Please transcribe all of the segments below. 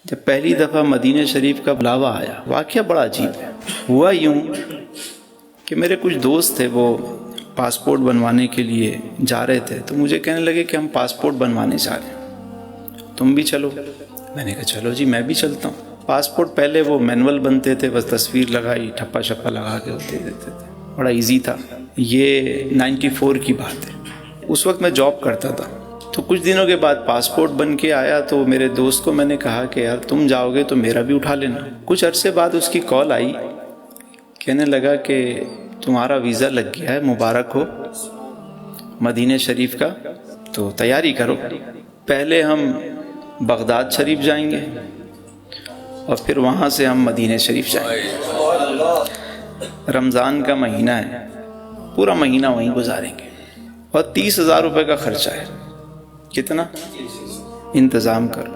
جب پہلی دفعہ مدینہ شریف کا بلاوا آیا، واقعہ بڑا عجیب ہے۔ ہوا یوں کہ میرے کچھ دوست تھے، وہ پاسپورٹ بنوانے کے لیے جا رہے تھے، تو مجھے کہنے لگے کہ ہم پاسپورٹ بنوانے جا رہے ہیں، تم بھی چلو۔ میں نے کہا چلو جی، میں بھی چلتا ہوں۔ پاسپورٹ پہلے وہ مینول بنتے تھے، بس تصویر لگائی، ٹھپا چھپا لگا کے دے دیتے تھے، بڑا ایزی تھا۔ یہ 94 کی بات ہے، اس وقت میں جاب کرتا تھا۔ تو کچھ دنوں کے بعد پاسپورٹ بن کے آیا، تو میرے دوست کو میں نے کہا کہ یار تم جاؤ گے تو میرا بھی اٹھا لینا۔ کچھ عرصے بعد اس کی کال آئی، کہنے لگا کہ تمہارا ویزا لگ گیا ہے، مبارک ہو، مدینہ شریف کا، تو تیاری کرو۔ پہلے ہم بغداد شریف جائیں گے اور پھر وہاں سے ہم مدینہ شریف جائیں گے۔ رمضان کا مہینہ ہے، پورا مہینہ وہیں گزاریں گے، اور 30,000 روپے کا خرچہ ہے۔ کتنا؟ انتظام کرو۔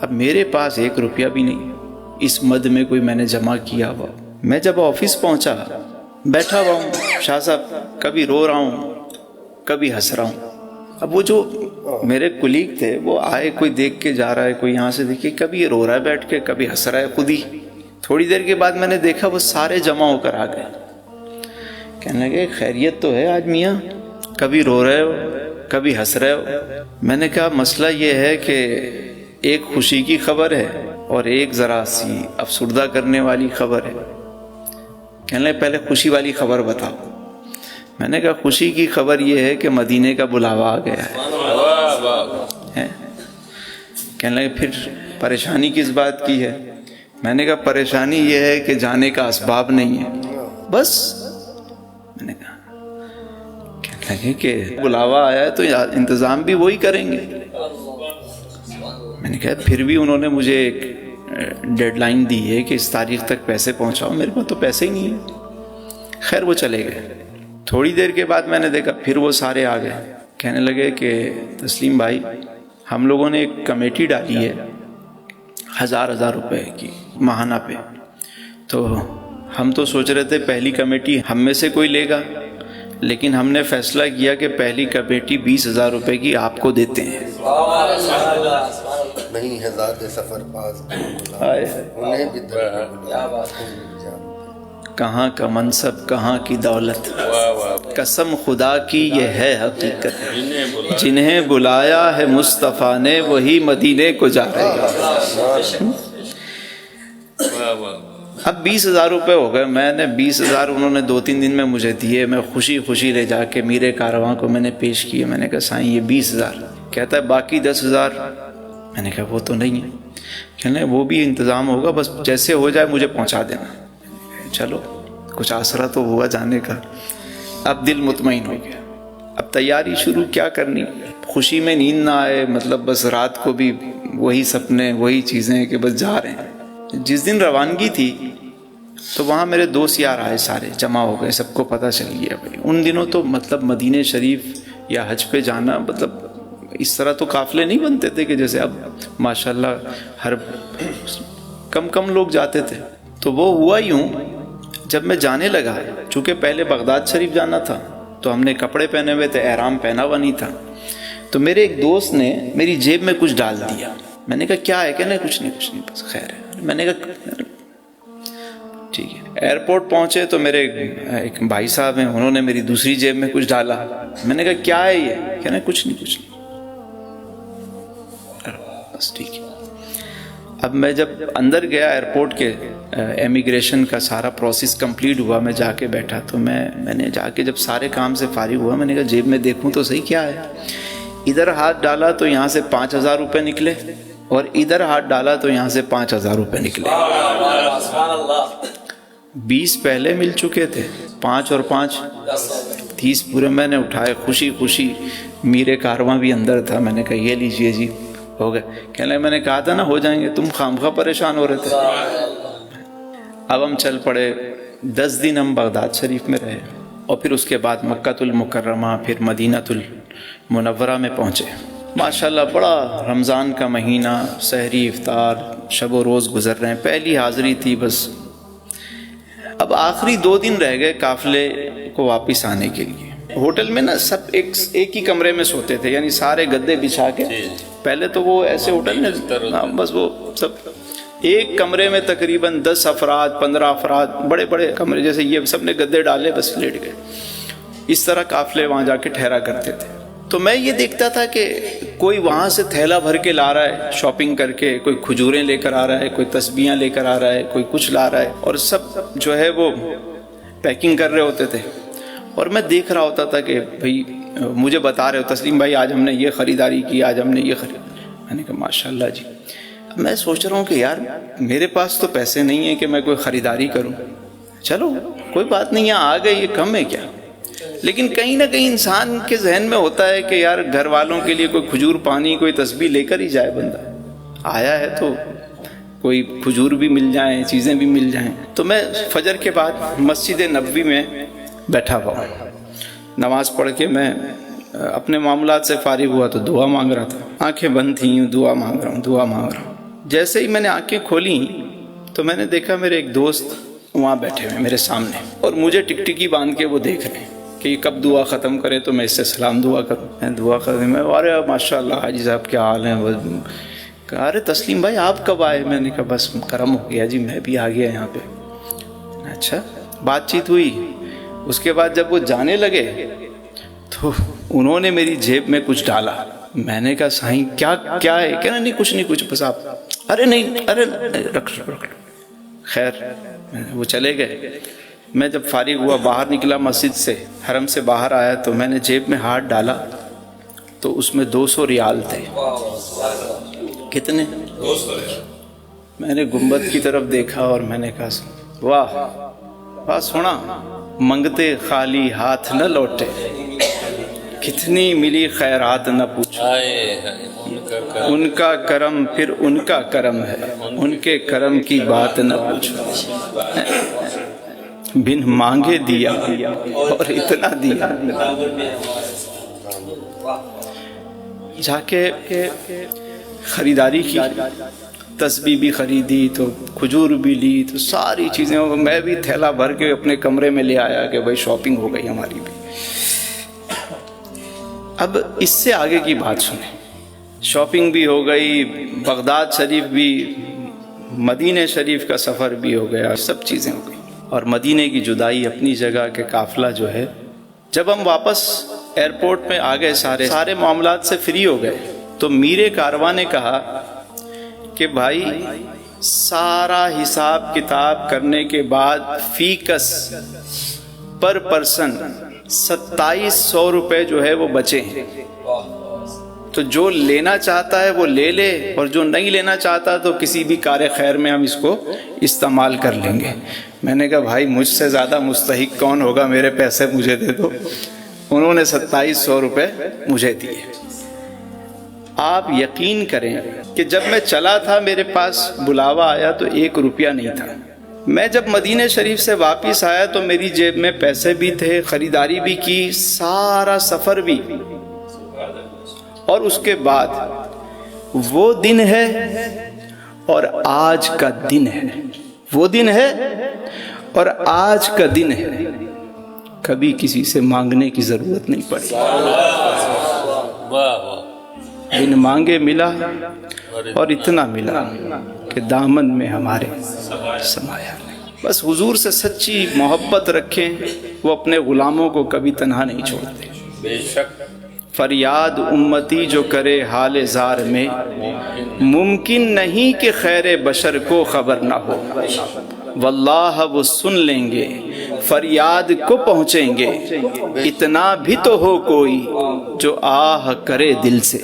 اب میرے پاس 1 روپیہ بھی نہیں، اس مد میں کوئی میں نے جمع کیا ہوا۔ میں جب آفس پہنچا، بیٹھا ہوا ہوں، شاہ صاحب کبھی رو رہا ہوں، کبھی ہنس رہا ہوں۔ اب وہ جو میرے کولیگ تھے، وہ آئے، کوئی دیکھ کے جا رہا ہے، کوئی یہاں سے دیکھے، کبھی یہ رو رہا ہے بیٹھ کے، کبھی ہنس رہا ہے خود ہی۔ تھوڑی دیر کے بعد میں نے دیکھا وہ سارے جمع ہو کر آ گئے، کہنے لگے خیریت تو ہے آج میاں، کبھی رو رہے ہو کبھی ہنس رہے ہو۔ میں نے کہا مسئلہ یہ ہے کہ ایک خوشی کی خبر ہے اور ایک ذرا سی افسردہ کرنے والی خبر ہے۔ کہنے لگے پہلے خوشی والی خبر بتاؤ۔ میں نے کہا خوشی کی خبر یہ ہے کہ مدینے کا بلاوا آ گیا ہے۔ کہنے لگے پھر پریشانی کس بات کی ہے؟ میں نے کہا پریشانی یہ ہے کہ جانے کا اسباب نہیں ہے، بس۔ میں نے کہا، کہنے لگے کہ بلاوا آیا ہے تو انتظام بھی وہی کریں گے۔ میں نے کہا پھر بھی انہوں نے مجھے ایک ڈیڈ لائن دی ہے کہ اس تاریخ تک پیسے پہنچاؤ، میرے پاس تو پیسے ہی نہیں ہیں۔ خیر وہ چلے گئے۔ تھوڑی دیر کے بعد میں نے دیکھا پھر وہ سارے آ گئے، کہنے لگے کہ تسلیم بھائی، ہم لوگوں نے ایک کمیٹی ڈالی ہے 1000 روپے کی ماہانہ پہ، تو ہم تو سوچ رہے تھے پہلی کمیٹی ہم میں سے کوئی لے گا، لیکن ہم نے فیصلہ کیا کہ پہلی کمیٹی 20,000 روپے کی آپ کو دیتے ہیں۔ نہیں ہے ذات سفر پاس انہیں بھی کہاں کا منصب کہاں کی دولت، قسم خدا کی یہ ہے حقیقت، جنہیں بلایا ہے مصطفیٰ نے وہی مدینے کو جا رہے ہیں۔ اب 20,000 روپے ہو گئے، میں نے 20,000 انہوں نے 2-3 دن میں مجھے دیے، میں خوشی خوشی لے جا کے میرے کارواں کو میں نے پیش کیے۔ میں نے کہا سائیں یہ 20,000، کہتا ہے باقی 10,000۔ میں نے کہا وہ تو نہیں ہے، کہنے وہ بھی انتظام ہوگا، بس جیسے ہو جائے مجھے پہنچا دینا۔ چلو کچھ آسرا تو ہوا جانے کا۔ اب دل مطمئن ہو گیا، اب تیاری شروع کیا کرنی، خوشی میں نیند نہ آئے، مطلب بس رات کو بھی وہی سپنے وہی چیزیں کہ بس جا رہے ہیں۔ جس دن روانگی تھی تو وہاں میرے دوست یار آئے، سارے جمع ہو گئے، سب کو پتہ چل گیا بھائی۔ ان دنوں تو مطلب مدینہ شریف یا حج پہ جانا مطلب اس طرح تو قافلے نہیں بنتے تھے کہ جیسے اب ماشاءاللہ ہر کم لوگ جاتے تھے۔ تو وہ ہوا یوں، جب میں جانے لگا، چونکہ پہلے بغداد شریف جانا تھا تو ہم نے کپڑے پہنے ہوئے تھے، احرام پہنا ہوا نہیں تھا، تو میرے ایک دوست نے میری جیب میں کچھ ڈال دیا۔ میں نے کہا کیا ہے؟ کہنے کچھ نہیں بس خیر ہے۔ میں نے کہا ٹھیک ہے۔ ایئرپورٹ پہنچے تو میرے ایک بھائی صاحب ہیں، انہوں نے میری دوسری جیب میں کچھ ڈالا۔ میں نے کہا کیا ہے یہ؟ کہنے کچھ نہیں بس ٹھیک ہے۔ اب میں جب اندر گیا ایئرپورٹ کے، امیگریشن کا سارا پروسیس کمپلیٹ ہوا، میں جا کے بیٹھا، تو میں نے جا کے جب سارے کام سے فارغ ہوا، میں نے کہا جیب میں دیکھوں تو صحیح کیا ہے۔ ادھر ہاتھ ڈالا تو یہاں سے 5,000 روپے نکلے، اور ادھر ہاتھ ڈالا تو یہاں سے 5,000 روپے نکلے۔ 20 پہلے مل چکے تھے، 5 اور 5 30 پورے میں نے اٹھائے، خوشی خوشی۔ میرے کارواں بھی اندر تھا، میں نے کہا یہ لیجئے جی، ہو گئے۔ کہنے لگے میں نے کہا تھا نا ہو جائیں گے، تم خامخواہ پریشان ہو رہے تھے۔ اب ہم چل پڑے، 10 دن ہم بغداد شریف میں رہے، اور پھر اس کے بعد مکہ المکرمہ، پھر مدینہ المنورہ میں پہنچے۔ ماشاءاللہ بڑا رمضان کا مہینہ، سحری افطار، شب و روز گزر رہے ہیں، پہلی حاضری تھی بس۔ اب آخری 2 دن رہ گئے قافلے کو واپس آنے کے لیے۔ ہوٹل میں نا سب ایک ہی کمرے میں سوتے تھے، یعنی سارے گدے بچھا کے پہلے تو وہ ایسے ہوٹل نا، بس وہ سب ایک کمرے میں تقریباً 10 افراد 15 افراد، بڑے بڑے کمرے، جیسے یہ سب نے گدے ڈالے بس لیٹ گئے، اس طرح قافلے وہاں جا کے ٹھہرا کرتے تھے۔ تو میں یہ دیکھتا تھا کہ کوئی وہاں سے تھیلا بھر کے لا رہا ہے شاپنگ کر کے، کوئی کھجوریں لے کر آ رہا ہے، کوئی تسبیحاں لے کر آ رہا ہے، کوئی کچھ لا رہا ہے، اور سب جو ہے وہ پیکنگ کر رہے ہوتے تھے، اور میں دیکھ رہا ہوتا تھا کہ بھئی مجھے بتا رہے ہو تسلیم بھائی آج ہم نے یہ خریداری کی، آج ہم نے یہ میں نے کہا ماشاءاللہ جی۔ میں سوچ رہا ہوں کہ یار میرے پاس تو پیسے نہیں ہیں کہ میں کوئی خریداری کروں، چلو کوئی بات نہیں ہے، آ گئے، یہ کم ہے کیا؟ لیکن کہیں نہ کہیں انسان کے ذہن میں ہوتا ہے کہ یار گھر والوں کے لیے کوئی کھجور پانی کوئی تسبیح لے کر ہی جائے، بندہ آیا ہے تو کوئی کھجور بھی مل جائیں، چیزیں بھی مل جائیں۔ تو میں فجر کے بعد مسجد نبوی میں بیٹھا ہوا ہوں، نماز پڑھ کے میں اپنے معاملات سے فارغ ہوا تو دعا مانگ رہا تھا، آنکھیں بند تھیں، دعا مانگ رہا ہوں۔ جیسے ہی میں نے آنکھیں کھولیں تو میں نے دیکھا میرے ایک دوست وہاں بیٹھے ہوئے میرے سامنے، اور مجھے ٹکٹکی باندھ کے وہ دیکھ رہے ہیں کہ یہ کب دعا ختم کرے تو میں اس سے سلام دعا کروں۔ میں دعا کروں، میں ارے ماشاء اللہ حاجی صاحب کیا حال ہیں؟ کہا ارے تسلیم بھائی آپ کب آئے؟ میں نے کہا بس کرم ہو گیا جی، میں بھی آ گیا یہاں پہ۔ اچھا، بات چیت ہوئی۔ اس کے بعد جب وہ جانے لگے تو انہوں نے میری جیب میں کچھ ڈالا۔ میں نے کہا سائیں کیا ہے؟ کہنا نہیں کچھ بس آپ، ارے نہیں، ارے رکھ لو۔ خیر وہ چلے گئے۔ میں جب فارغ ہوا باہر نکلا مسجد سے، حرم سے باہر آیا تو میں نے جیب میں ہاتھ ڈالا تو اس میں 200 ریال تھے۔ کتنے؟ 200 ریال۔ میں نے گنبد کی طرف دیکھا اور میں نے کہا واہ واہ سونا، منگتے خالی ہاتھ نہ لوٹے، کتنی ملی خیرات نہ پوچھو، ان کا کرم پھر ان کا کرم ہے، ان کے کرم کی بات نہ پوچھو، بن مانگے دیا اور اتنا دیا۔ جا کے خریداری کی، تسبیح بھی خریدی تو کھجور بھی لی تو ساری چیزیں، میں بھی تھیلا بھر کے اپنے کمرے میں لے آیا کہ بھائی شاپنگ ہو گئی ہماری بھی۔ اب اس سے آگے کی بات سنیں، شاپنگ بھی ہو گئی، بغداد شریف بھی، مدینہ شریف کا سفر بھی ہو گیا، سب چیزیں ہو گئی، اور مدینہ کی جدائی اپنی جگہ کے قافلہ جو ہے، جب ہم واپس ایئرپورٹ میں آ گئے، سارے معاملات سے فری ہو گئے، تو میر کارواں نے کہا کہ بھائی سارا حساب کتاب کرنے کے بعد فی کس پر پرسن 2700 روپے جو ہے وہ بچے ہیں، تو جو لینا چاہتا ہے وہ لے لے، اور جو نہیں لینا چاہتا تو کسی بھی کار خیر میں ہم اس کو استعمال کر لیں گے۔ میں نے کہا بھائی مجھ سے زیادہ مستحق کون ہوگا، میرے پیسے مجھے دے دو۔ انہوں نے 2700 روپے مجھے دیے۔ آپ یقین کریں کہ جب میں چلا تھا میرے پاس بلاوا آیا تو 1 روپیہ نہیں تھا۔ میں جب مدینہ شریف سے واپس آیا تو میری جیب میں پیسے بھی تھے، خریداری بھی کی، سارا سفر بھی، اور اس کے بعد وہ دن ہے اور آج کا دن ہے، وہ دن ہے اور آج کا دن ہے، کبھی کسی سے مانگنے کی ضرورت نہیں پڑی۔ بن مانگے ملا اور اتنا ملا کہ دامن میں ہمارے سمایا نہیں۔ بس حضور سے سچی محبت رکھیں، وہ اپنے غلاموں کو کبھی تنہا نہیں چھوڑتے۔ بے شک فریاد امتی جو کرے حال زار میں، ممکن نہیں کہ خیر بشر کو خبر نہ ہو، واللہ وہ سن لیں گے، فریاد کو پہنچیں گے، اتنا بھی تو ہو کوئی جو آہ کرے دل سے۔